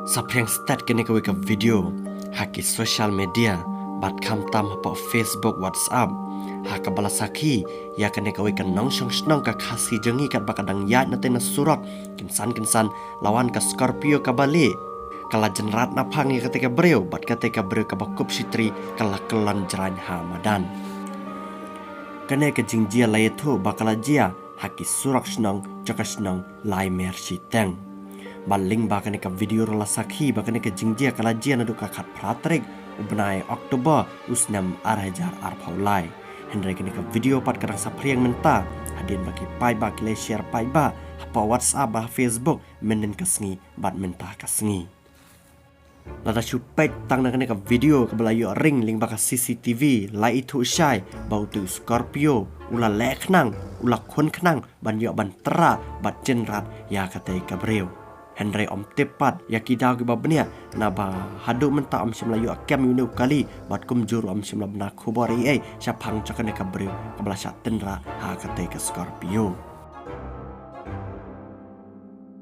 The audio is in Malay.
Sapriang start kini kau ke video haki social media bat kam tam apa Facebook WhatsApp haka balasaki ya kini kau ke nongsong snong ka khasi jengi kat bakadang ya na tena surat kinsan lawan ka Scorpio ka bali kala jenrat na phangi ketika breu bat ketika breu ka bakup sitri kala kelan jerain Hamadan kene ke jingjia layethu bakala jia haki surak snong jaka snong lai mercy teng baling bakane ka video rola sakhi bakane ka jingjia kala jia na duka khat pratrik ubnai Oktober usnam arhajar arphaulai hendrai kini ka video pat karang sapriang menta hadin baki pai ba kile share pai ba apa WhatsApp ba Facebook menen kasngi bat menta kasngi lada chupet tang na kani ka video ka balayo ring ling baka CCTV lai itu syai bau tu Scorpio ula leknang ula khon khnang ban yo ban tra bat jenrat ya katai ka breu Henry om tepat ya kidau ke babnya na ba hadu menta om simla yu akam yu kali bat kum juru om simla bna khubari syapang chakane ka breu ka bala tenra ha katai ka Scorpio